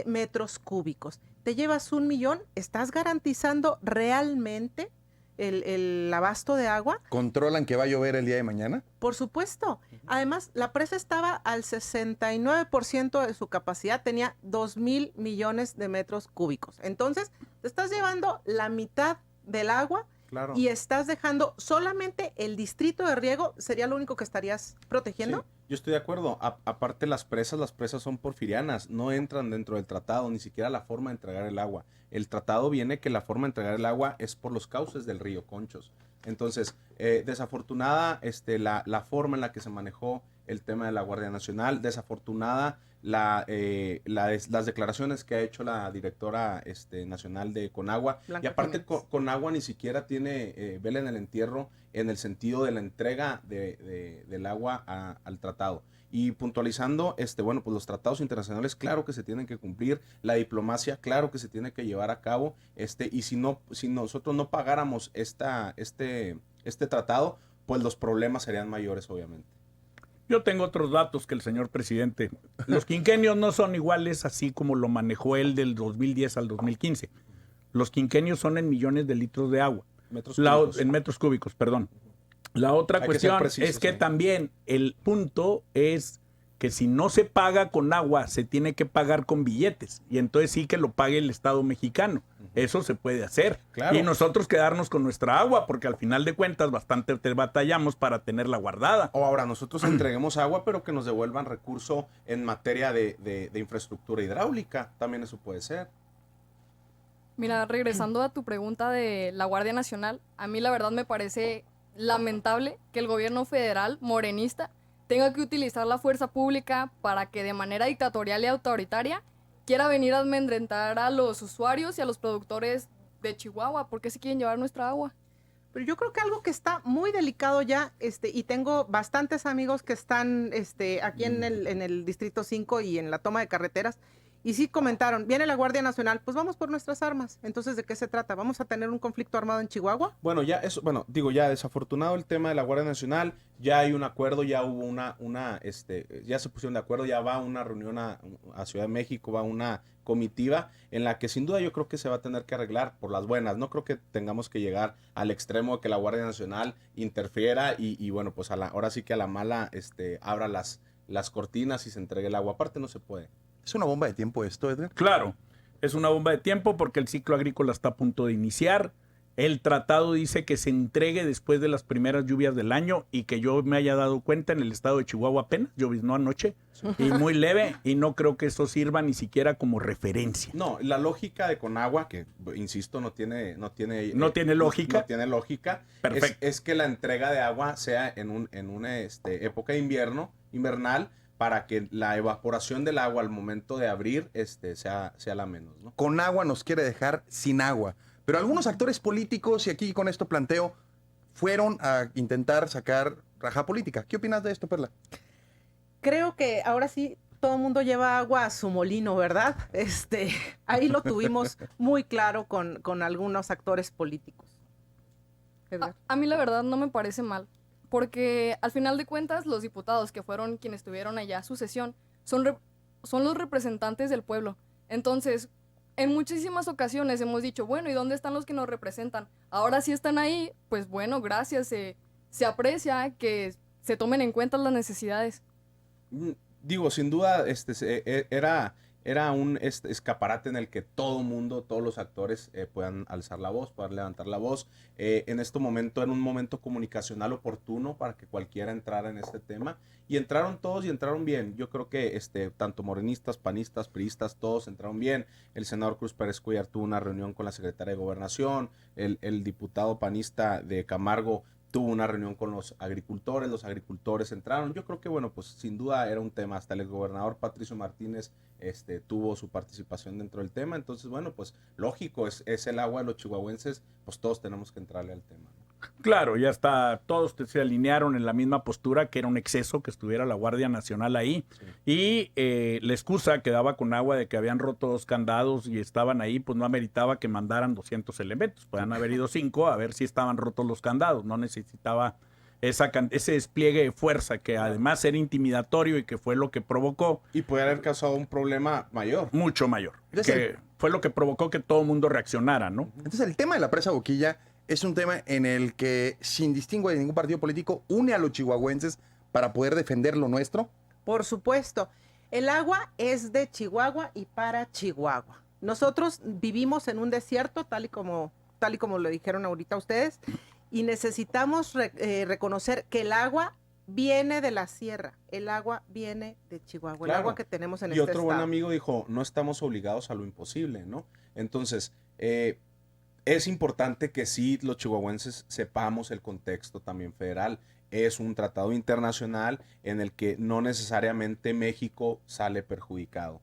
metros cúbicos. Te llevas 1 millón, ¿estás garantizando realmente el abasto de agua? ¿Controlan que va a llover el día de mañana? Por supuesto. Además, la presa estaba al 69% de su capacidad, tenía 2,000 millones de metros cúbicos. Entonces, te estás llevando la mitad del agua Claro. y estás dejando solamente el distrito de riego, sería lo único que estarías protegiendo. Sí, yo estoy de acuerdo. Aparte las presas son porfirianas, no entran dentro del tratado, ni siquiera la forma de entregar el agua. El tratado viene que la forma de entregar el agua es por los cauces del río Conchos. Entonces, desafortunada la forma en la que se manejó el tema de la Guardia Nacional, desafortunada las declaraciones que ha hecho la directora nacional de Conagua. Blanca Y aparte Jiménez. Conagua ni siquiera tiene vela en el entierro en el sentido de la entrega del agua al tratado. Y puntualizando, bueno, pues los tratados internacionales, claro que se tienen que cumplir, la diplomacia, claro que se tiene que llevar a cabo, y si nosotros no pagáramos este tratado, pues los problemas serían mayores, obviamente. Yo tengo otros datos que el señor presidente. Los quinquenios no son iguales así como lo manejó él del 2010 al 2015. Los quinquenios son en millones de litros de agua. En metros cúbicos, perdón. La otra Hay que ser cuestión precisos, es que sí. también el punto es que si no se paga con agua, se tiene que pagar con billetes. Y entonces sí que lo pague el Estado mexicano. Eso se puede hacer. Claro. Y nosotros quedarnos con nuestra agua, porque al final de cuentas bastante te batallamos para tenerla guardada. O ahora nosotros entreguemos agua, pero que nos devuelvan recurso en materia de infraestructura hidráulica. También eso puede ser. Mira, regresando a tu pregunta de la Guardia Nacional, a mí la verdad me parece lamentable que el gobierno federal morenista tenga que utilizar la fuerza pública para que de manera dictatorial y autoritaria quiera venir a amedrentar a los usuarios y a los productores de Chihuahua. ¿Por qué se quieren llevar nuestra agua? Pero yo creo que algo que está muy delicado ya, y tengo bastantes amigos que están aquí en el Distrito 5 y en la toma de carreteras, y sí comentaron, viene la Guardia Nacional, pues vamos por nuestras armas. Entonces, ¿de qué se trata? ¿Vamos a tener un conflicto armado en Chihuahua? Bueno, ya desafortunado el tema de la Guardia Nacional, ya hay un acuerdo, ya hubo ya se pusieron de acuerdo, ya va una reunión a Ciudad de México, va una comitiva en la que sin duda yo creo que se va a tener que arreglar por las buenas. No creo que tengamos que llegar al extremo de que la Guardia Nacional interfiera y bueno, pues ahora sí que a la mala abra las cortinas y se entregue el agua. Aparte no se puede. Es una bomba de tiempo esto, Edgar. Claro, es una bomba de tiempo porque el ciclo agrícola está a punto de iniciar. El tratado dice que se entregue después de las primeras lluvias del año y que yo me haya dado cuenta en el estado de Chihuahua apenas, lloviznó anoche, y muy leve, y no creo que eso sirva ni siquiera como referencia. No, la lógica de Conagua, que insisto, no tiene lógica. No tiene lógica. Perfecto. Es que la entrega de agua sea en una época invernal, para que la evaporación del agua al momento de abrir sea la menos, ¿no? Conagua nos quiere dejar sin agua. Pero algunos actores políticos, y aquí con esto planteo, fueron a intentar sacar raja política. ¿Qué opinas de esto, Perla? Creo que ahora sí todo el mundo lleva agua a su molino, ¿verdad? Ahí lo tuvimos muy claro con algunos actores políticos. Edgar. A mí la verdad no me parece mal, porque al final de cuentas los diputados que fueron quienes tuvieron allá su sesión son los representantes del pueblo. Entonces, en muchísimas ocasiones hemos dicho, bueno, ¿y dónde están los que nos representan? Ahora sí están ahí, pues bueno, gracias, se aprecia que se tomen en cuenta las necesidades. Digo, sin duda, era era un escaparate en el que todo mundo, todos los actores puedan alzar la voz, puedan levantar la voz. En este momento era un momento comunicacional oportuno para que cualquiera entrara en este tema. Y entraron todos y entraron bien. Yo creo que tanto morenistas, panistas, priistas, todos entraron bien. El senador Cruz Pérez Cuellar tuvo una reunión con la secretaria de Gobernación. El diputado panista de Camargo tuvo una reunión con los agricultores entraron. Yo creo que, bueno, pues sin duda era un tema. Hasta el exgobernador Patricio Martínez tuvo su participación dentro del tema. Entonces, bueno, pues lógico, es el agua de los chihuahuenses, pues todos tenemos que entrarle al tema, ¿no? Claro, ya está, todos se alinearon en la misma postura, que era un exceso que estuviera la Guardia Nacional ahí. Sí. Y la excusa que daba con agua de que habían roto 2 candados y estaban ahí, pues no ameritaba que mandaran 200 elementos. Podían haber ido 5 a ver si estaban rotos los candados. No necesitaba ese despliegue de fuerza que además era intimidatorio y que fue lo que provocó. Y puede haber causado un problema mayor. Mucho mayor. Que fue lo que provocó que todo el mundo reaccionara, ¿no? Entonces el tema de la presa Boquilla es un tema en el que, sin distingo de ningún partido político, une a los chihuahuenses para poder defender lo nuestro. Por supuesto, el agua es de Chihuahua y para Chihuahua. Nosotros vivimos en un desierto, tal y como lo dijeron ahorita ustedes, y necesitamos reconocer que el agua viene de la sierra, el agua viene de Chihuahua, Claro. el agua que tenemos en Y este otro estado. buen amigo dijo, no estamos obligados a lo imposible, ¿no? Entonces, es importante que sí los chihuahuenses sepamos el contexto también federal. Es un tratado internacional en el que no necesariamente México sale perjudicado.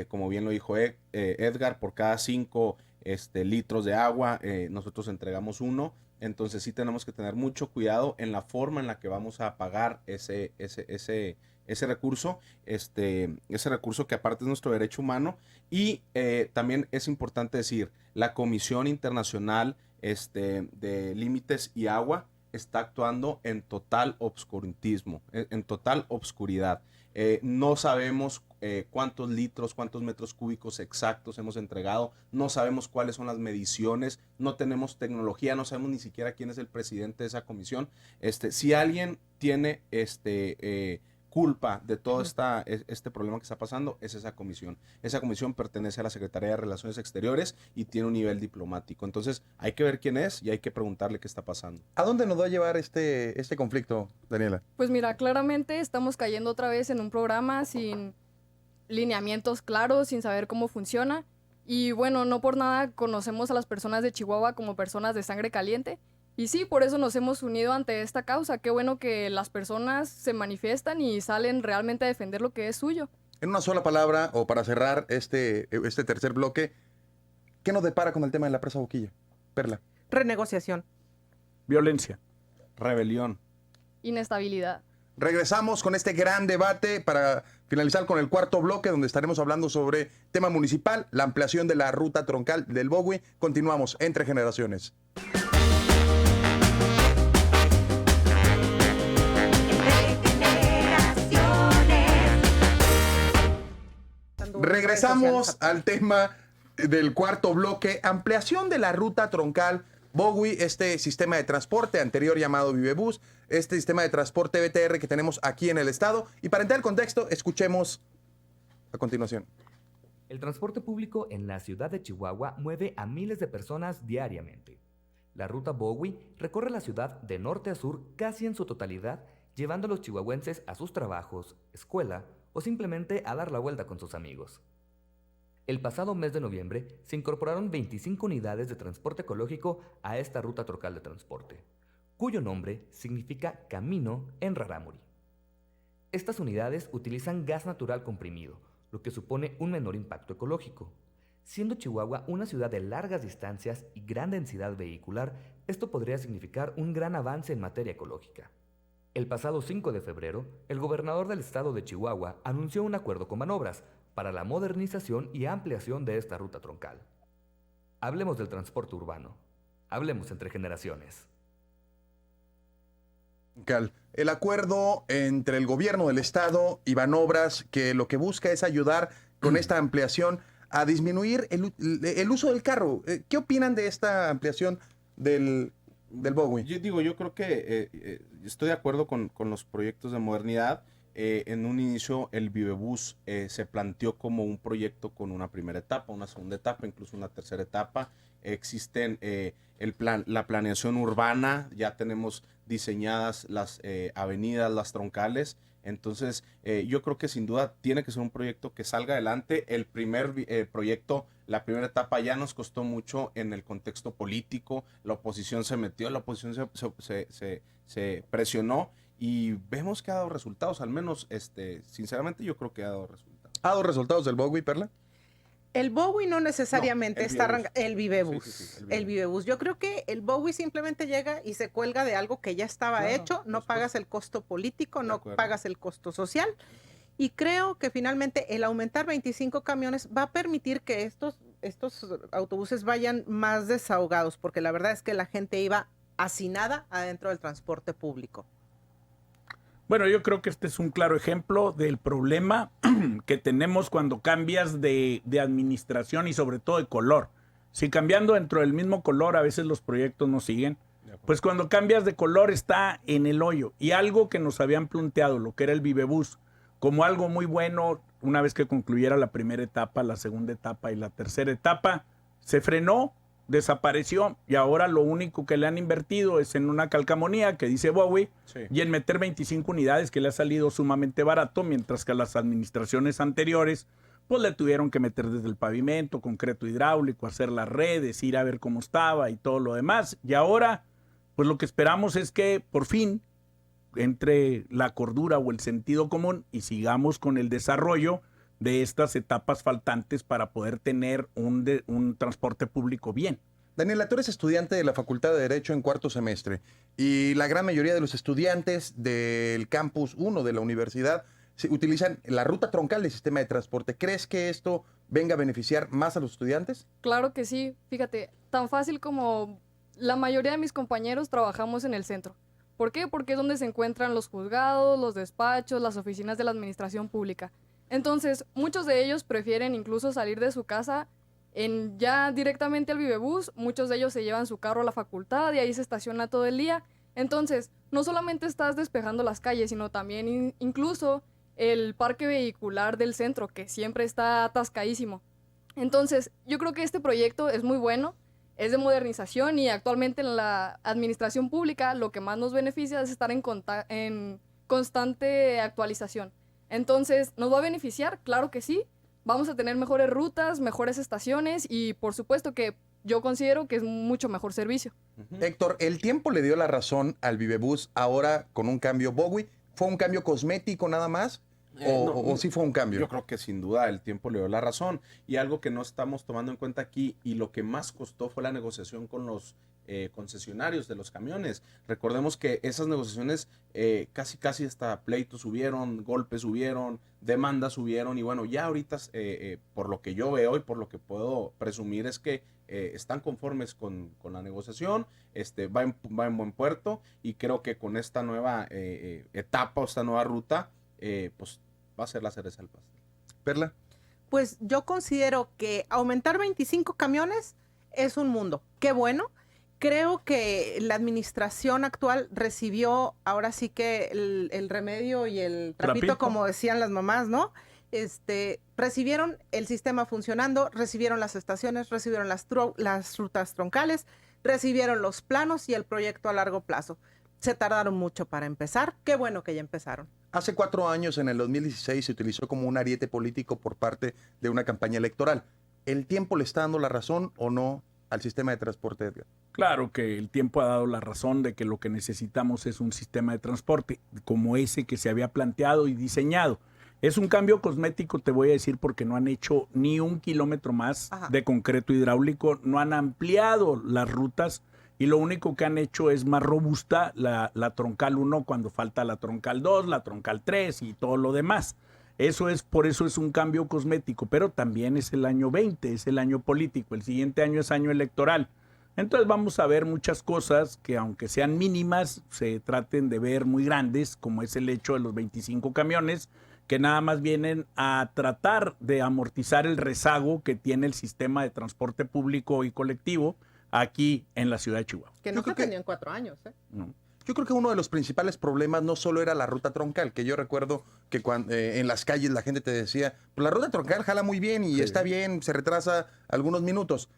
Como bien lo dijo Edgar, por cada 5 litros de agua, nosotros entregamos 1. Entonces sí tenemos que tener mucho cuidado en la forma en la que vamos a pagar ese recurso, ese recurso que aparte es nuestro derecho humano. Y también es importante decir, la Comisión Internacional de Límites y Agua está actuando en total obscurantismo, en total obscuridad. No sabemos cuántos litros, cuántos metros cúbicos exactos hemos entregado, no sabemos cuáles son las mediciones, no tenemos tecnología, no sabemos ni siquiera quién es el presidente de esa comisión. Si alguien tiene culpa de todo este problema que está pasando, es esa comisión. Esa comisión pertenece a la Secretaría de Relaciones Exteriores y tiene un nivel diplomático. Entonces hay que ver quién es y hay que preguntarle qué está pasando. ¿A dónde nos va a llevar este conflicto, Daniela? Pues mira, claramente estamos cayendo otra vez en un programa sin lineamientos claros, sin saber cómo funciona. Y bueno, no por nada conocemos a las personas de Chihuahua como personas de sangre caliente. Y sí, por eso nos hemos unido ante esta causa. Qué bueno que las personas se manifiestan y salen realmente a defender lo que es suyo. En una sola palabra, o para cerrar este tercer bloque, ¿qué nos depara con el tema de la presa Boquilla? Perla. Renegociación. Violencia. Rebelión. Inestabilidad. Regresamos con este gran debate para finalizar con el cuarto bloque, donde estaremos hablando sobre tema municipal, la ampliación de la ruta troncal del Bogui. Continuamos Entre Generaciones. Regresamos al tema del cuarto bloque, ampliación de la ruta troncal Bogui, este sistema de transporte anterior llamado Vivebus, este sistema de transporte BTR que tenemos aquí en el estado. Y para entrar en contexto, escuchemos a continuación. El transporte público en la ciudad de Chihuahua mueve a miles de personas diariamente. La ruta Bogui recorre la ciudad de norte a sur casi en su totalidad, llevando a los chihuahuenses a sus trabajos, escuela o simplemente a dar la vuelta con sus amigos. El pasado mes de noviembre se incorporaron 25 unidades de transporte ecológico a esta ruta troncal de transporte, cuyo nombre significa camino en rarámuri. Estas unidades utilizan gas natural comprimido, lo que supone un menor impacto ecológico. Siendo Chihuahua una ciudad de largas distancias y gran densidad vehicular, esto podría significar un gran avance en materia ecológica. El pasado 5 de febrero, el gobernador del estado de Chihuahua anunció un acuerdo con Banobras para la modernización y ampliación de esta ruta troncal. Hablemos del transporte urbano. Hablemos entre generaciones. El acuerdo entre el gobierno del estado y Banobras, que lo que busca es ayudar con esta ampliación a disminuir el uso del carro. ¿Qué opinan de esta ampliación del Bogui? Yo creo que estoy de acuerdo con los proyectos de modernidad. en un inicio el Vivebus se planteó como un proyecto con una primera etapa, una segunda etapa, incluso una tercera etapa. Existen la planeación urbana, ya tenemos diseñadas las avenidas, las troncales. Entonces, yo creo que sin duda tiene que ser un proyecto que salga adelante. El primer proyecto, la primera etapa ya nos costó mucho en el contexto político. La oposición se metió, la oposición se presionó y vemos que ha dado resultados. Al menos, sinceramente, yo creo que ha dado resultados. ¿Ha dado resultados del Bowie, Perla? El Bowie no necesariamente No, está arrancando. El Vivebus. Sí, El Vivebus. Yo creo que el Bowie simplemente llega y se cuelga de algo que ya estaba Claro, hecho. No pagas el costo político, De no acuerdo. pagas el costo social. Y creo que finalmente el aumentar 25 camiones va a permitir que estos autobuses vayan más desahogados, porque la verdad es que la gente iba hacinada adentro del transporte público. Bueno, yo creo que este es un claro ejemplo del problema que tenemos cuando cambias de administración y sobre todo de color. Si cambiando dentro del mismo color a veces los proyectos no siguen, pues cuando cambias de color está en el hoyo. Y algo que nos habían planteado, lo que era el Vivebus, como algo muy bueno, una vez que concluyera la primera etapa, la segunda etapa y la tercera etapa, se frenó, desapareció y ahora lo único que le han invertido es en una calcamonía que dice Bowie Sí. y en meter 25 unidades que le ha salido sumamente barato, mientras que a las administraciones anteriores pues le tuvieron que meter desde el pavimento, concreto hidráulico, hacer las redes, ir a ver cómo estaba y todo lo demás. Y ahora pues lo que esperamos es que por fin entre la cordura o el sentido común y sigamos con el desarrollo de estas etapas faltantes para poder tener un transporte público bien. Daniela, tú eres estudiante de la Facultad de Derecho en cuarto semestre y la gran mayoría de los estudiantes del campus 1 de la universidad utilizan la ruta troncal del sistema de transporte. ¿Crees que esto venga a beneficiar más a los estudiantes? Claro que sí. Fíjate, tan fácil como la mayoría de mis compañeros trabajamos en el centro. ¿Por qué? Porque es donde se encuentran los juzgados, los despachos, las oficinas de la administración pública. Entonces, muchos de ellos prefieren incluso salir de su casa ya directamente al Vivebus. Muchos de ellos se llevan su carro a la facultad y ahí se estaciona todo el día. Entonces, no solamente estás despejando las calles, sino también incluso el parque vehicular del centro, que siempre está atascadísimo. Entonces, yo creo que este proyecto es muy bueno, es de modernización y actualmente en la administración pública lo que más nos beneficia es estar en constante actualización. Entonces, ¿nos va a beneficiar? Claro que sí. Vamos a tener mejores rutas, mejores estaciones y por supuesto que yo considero que es mucho mejor servicio. Héctor, ¿el tiempo le dio la razón al Vivebus ahora con un cambio Bowie? ¿Fue un cambio cosmético nada más? ¿O sí fue un cambio? Yo creo que sin duda el tiempo le dio la razón. Y algo que no estamos tomando en cuenta aquí y lo que más costó fue la negociación con los concesionarios de los camiones. Recordemos que esas negociaciones casi hasta pleitos subieron, golpes subieron, demandas subieron y bueno, ya ahorita por lo que yo veo y por lo que puedo presumir es que están conformes con la negociación, va en buen puerto y creo que con esta nueva etapa o esta nueva ruta pues va a ser la cereza del pastel. Perla. Pues yo considero que aumentar 25 camiones es un mundo. Qué bueno. Creo que la administración actual recibió ahora sí que el remedio y el trapito, como decían las mamás, ¿no? Recibieron el sistema funcionando, recibieron las estaciones, recibieron las rutas troncales, recibieron los planos y el proyecto a largo plazo. Se tardaron mucho para empezar. Qué bueno que ya empezaron. Hace 4 años, en el 2016, se utilizó como un ariete político por parte de una campaña electoral. ¿El tiempo le está dando la razón o no al sistema de transporte, Edgar? Claro que el tiempo ha dado la razón de que lo que necesitamos es un sistema de transporte como ese que se había planteado y diseñado. Es un cambio cosmético, te voy a decir, porque no han hecho ni un kilómetro más de concreto hidráulico, no han ampliado las rutas y lo único que han hecho es más robusta la troncal 1 cuando falta la troncal 2, la troncal 3 y todo lo demás. Por eso es un cambio cosmético, pero también es el año 20, es el año político, el siguiente año es año electoral. Entonces vamos a ver muchas cosas que aunque sean mínimas, se traten de ver muy grandes, como es el hecho de los 25 camiones, que nada más vienen a tratar de amortizar el rezago que tiene el sistema de transporte público y colectivo aquí en la ciudad de Chihuahua. Que no se atendió en 4 años, ¿eh? No. Yo creo que uno de los principales problemas no solo era la ruta troncal, que yo recuerdo que cuando, en las calles la gente te decía, pues la ruta troncal jala muy bien y está bien, se retrasa algunos minutos.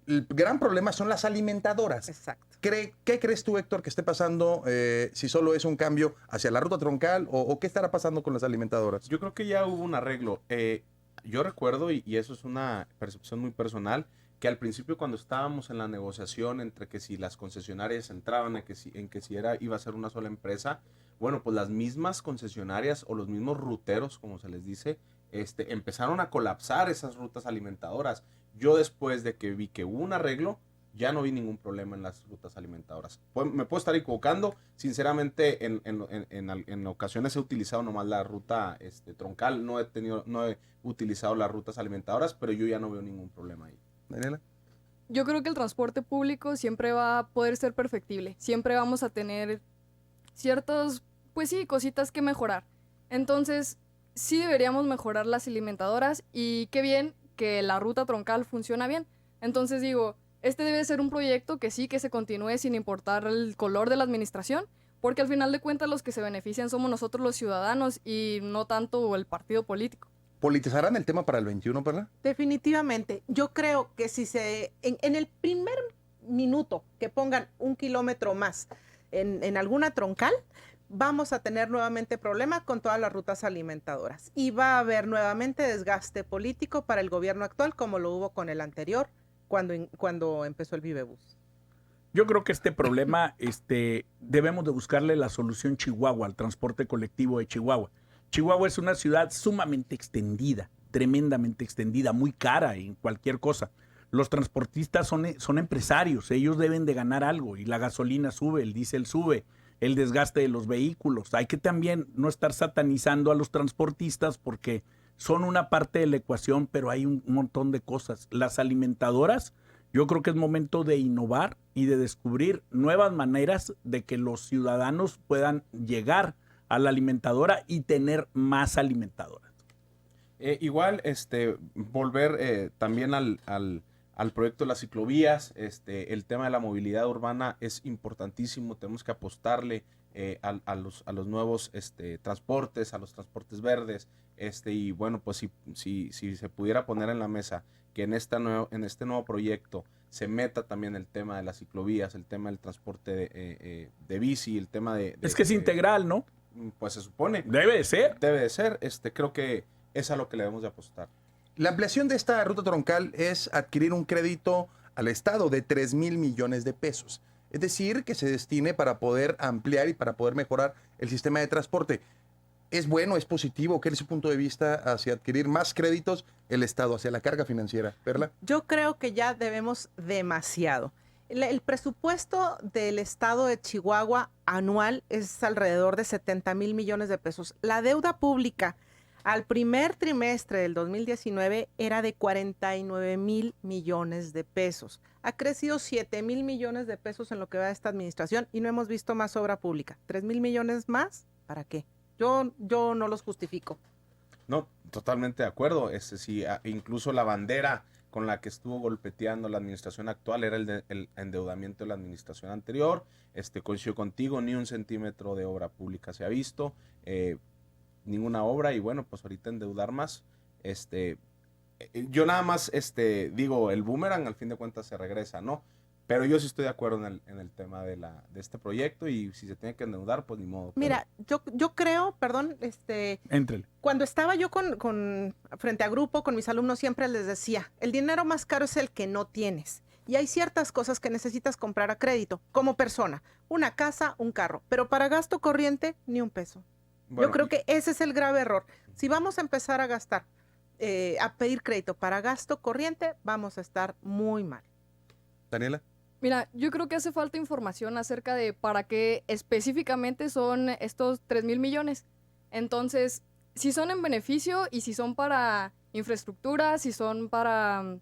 El gran problema son las alimentadoras. Exacto. ¿Qué crees tú, Héctor, que esté pasando, si solo es un cambio hacia la ruta troncal o qué estará pasando con las alimentadoras? Yo creo que ya hubo un arreglo. Yo recuerdo, y eso es una percepción muy personal, que al principio cuando estábamos en la negociación entre que si las concesionarias entraban, en que si iba a ser una sola empresa, bueno, pues las mismas concesionarias o los mismos ruteros, como se les dice, empezaron a colapsar esas rutas alimentadoras. Yo después de que vi que hubo un arreglo, ya no vi ningún problema en las rutas alimentadoras. Me puedo estar equivocando, sinceramente en ocasiones he utilizado nomás la ruta troncal, no he utilizado las rutas alimentadoras, pero yo ya no veo ningún problema ahí. Daniela. Yo creo que el transporte público siempre va a poder ser perfectible. Siempre vamos a tener ciertos, pues sí, cositas que mejorar. Entonces, sí deberíamos mejorar las alimentadoras y qué bien que la ruta troncal funciona bien. Entonces digo, este debe ser un proyecto que sí, que se continúe sin importar el color de la administración, porque al final de cuentas los que se benefician somos nosotros los ciudadanos y no tanto el partido político. ¿Politizarán el tema para el 21, verdad? Definitivamente. Yo creo que si en el primer minuto que pongan 1 kilómetro más en alguna troncal, vamos a tener nuevamente problemas con todas las rutas alimentadoras. Y va a haber nuevamente desgaste político para el gobierno actual, como lo hubo con el anterior, cuando empezó el Vivebus. Yo creo que este problema debemos de buscarle la solución Chihuahua, al transporte colectivo de Chihuahua. Chihuahua es una ciudad sumamente extendida, tremendamente extendida, muy cara en cualquier cosa. Los transportistas son empresarios, ellos deben de ganar algo y la gasolina sube, el diésel sube, el desgaste de los vehículos. Hay que también no estar satanizando a los transportistas porque son una parte de la ecuación, pero hay un montón de cosas. Las alimentadoras, yo creo que es momento de innovar y de descubrir nuevas maneras de que los ciudadanos puedan llegar a la alimentadora y tener más alimentadoras. Igual, volver también al proyecto de las ciclovías, el tema de la movilidad urbana es importantísimo, tenemos que apostarle a los nuevos transportes, a los transportes verdes, y bueno, pues si se pudiera poner en la mesa que en este nuevo proyecto se meta también el tema de las ciclovías, el tema del transporte de bici, el tema es que es integral, ¿no? Pues se supone. Debe de ser. Debe de ser, creo que es a lo que le debemos de apostar. La ampliación de esta ruta troncal es adquirir un crédito al Estado de 3,000 millones de pesos. Es decir, que se destine para poder ampliar y para poder mejorar el sistema de transporte. ¿Es bueno, es positivo? ¿Qué es su punto de vista hacia adquirir más créditos el Estado, hacia la carga financiera? ¿Perla? Yo creo que ya debemos demasiado. El presupuesto del estado de Chihuahua anual es alrededor de 70,000 millones de pesos. La deuda pública al primer trimestre del 2019 era de 49,000 millones de pesos. Ha crecido 7,000 millones de pesos en lo que va de esta administración y no hemos visto más obra pública. 3,000 millones más, ¿para qué? Yo no los justifico. No, totalmente de acuerdo. Sí, incluso la bandera con la que estuvo golpeteando la administración actual era el endeudamiento de la administración anterior. Coincido contigo, ni 1 centímetro de obra pública se ha visto, ninguna obra, y bueno, pues ahorita endeudar más. Yo nada más digo, el boomerang al fin de cuentas se regresa, ¿no? Pero yo sí estoy de acuerdo en el tema de este proyecto, y si se tiene que endeudar, pues ni modo. Mira, yo creo, perdón, Éntrele. cuando estaba yo frente a grupo con mis alumnos, siempre les decía, el dinero más caro es el que no tienes. Y hay ciertas cosas que necesitas comprar a crédito, como persona, una casa, un carro, pero para gasto corriente, ni un peso. Bueno, yo creo que ese es el grave error. Si vamos a empezar a gastar, a pedir crédito para gasto corriente, vamos a estar muy mal. Daniela. Mira, yo creo que hace falta información acerca de para qué específicamente son estos 3,000 millones. Entonces, si son en beneficio y si son para infraestructura, si son para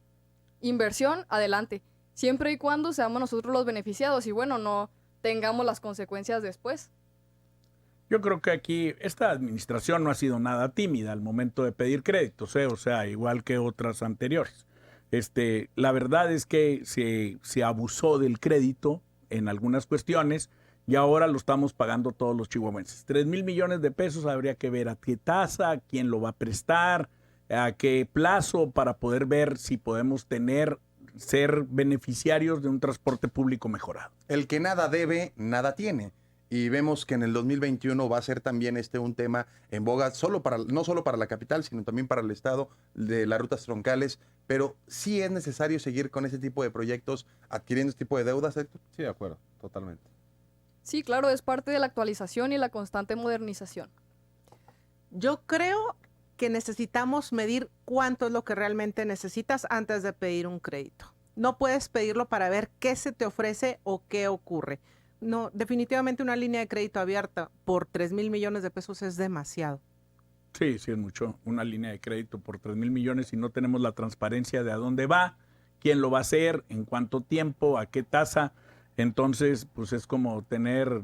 inversión, adelante. Siempre y cuando seamos nosotros los beneficiados y bueno, no tengamos las consecuencias después. Yo creo que aquí esta administración no ha sido nada tímida al momento de pedir créditos, o sea, igual que otras anteriores. La verdad es que se abusó del crédito en algunas cuestiones y ahora lo estamos pagando todos los chihuahuenses. 3,000 millones de pesos, habría que ver a qué tasa, quién lo va a prestar, a qué plazo, para poder ver si podemos ser beneficiarios de un transporte público mejorado. El que nada debe, nada tiene. Y vemos que en el 2021 va a ser también un tema en boga, no solo para la capital, sino también para el estado, de las rutas troncales. Pero sí es necesario seguir con ese tipo de proyectos, adquiriendo este tipo de deudas, Héctor. Sí, de acuerdo, totalmente. Sí, claro, es parte de la actualización y la constante modernización. Yo creo que necesitamos medir cuánto es lo que realmente necesitas antes de pedir un crédito. No puedes pedirlo para ver qué se te ofrece o qué ocurre. No, definitivamente una línea de crédito abierta por 3,000 millones de pesos es demasiado. Sí, sí es mucho. Una línea de crédito por 3,000 millones y no tenemos la transparencia de a dónde va, quién lo va a hacer, en cuánto tiempo, a qué tasa. Entonces, pues es como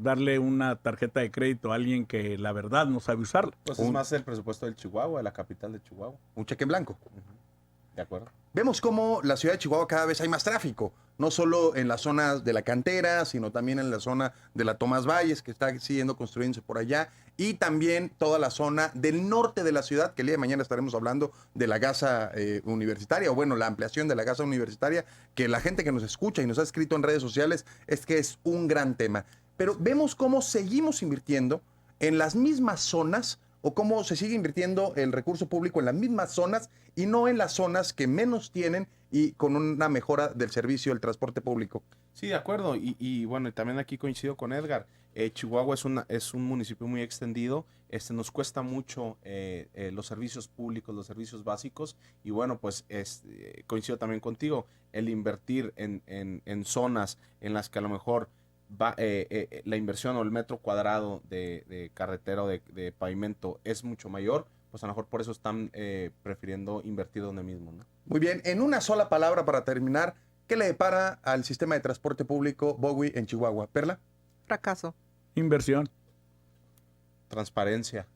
darle una tarjeta de crédito a alguien que la verdad no sabe usarla. Pues es más el presupuesto del Chihuahua, de la capital de Chihuahua. Un cheque en blanco. De acuerdo. Vemos cómo la ciudad de Chihuahua cada vez hay más tráfico, no solo en la zona de la Cantera, sino también en la zona de la Tomás Valles, que está siguiendo construyéndose por allá, y también toda la zona del norte de la ciudad, que el día de mañana estaremos hablando de la Gaza Universitaria, o bueno, la ampliación de la Gaza Universitaria, que la gente que nos escucha y nos ha escrito en redes sociales es que es un gran tema. Pero vemos cómo seguimos invirtiendo en las mismas zonas, o cómo se sigue invirtiendo el recurso público en las mismas zonas y no en las zonas que menos tienen y con una mejora del servicio del transporte público. Sí, de acuerdo. Y bueno, también aquí coincido con Edgar. Chihuahua es un municipio muy extendido. Nos cuesta mucho los servicios públicos, los servicios básicos. Y bueno, pues coincido también contigo. El invertir en zonas en las que a lo mejor la inversión o el metro cuadrado de carretera o de pavimento es mucho mayor, pues a lo mejor por eso están prefiriendo invertir donde mismo, ¿no? Muy bien, en una sola palabra para terminar, ¿qué le depara al sistema de transporte público Bowie en Chihuahua? ¿Perla? Fracaso. Inversión. Transparencia.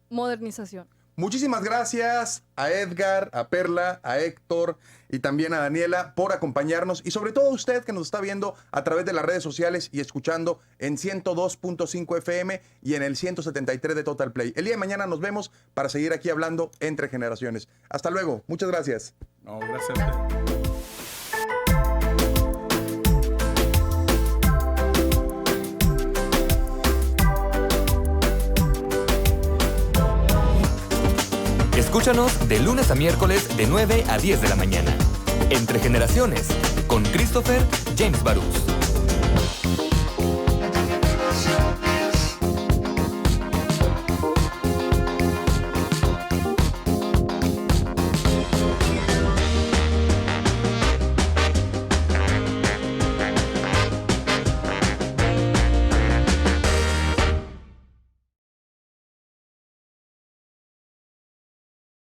Modernización. Muchísimas gracias a Edgar, a Perla, a Héctor y también a Daniela por acompañarnos y sobre todo a usted que nos está viendo a través de las redes sociales y escuchando en 102.5 FM y en el 173 de Total Play. El día de mañana nos vemos para seguir aquí hablando entre generaciones. Hasta luego. Muchas gracias. No, gracias a usted. Escúchanos de lunes a miércoles de 9 a 10 de la mañana. Entre generaciones, con Christopher James Barús.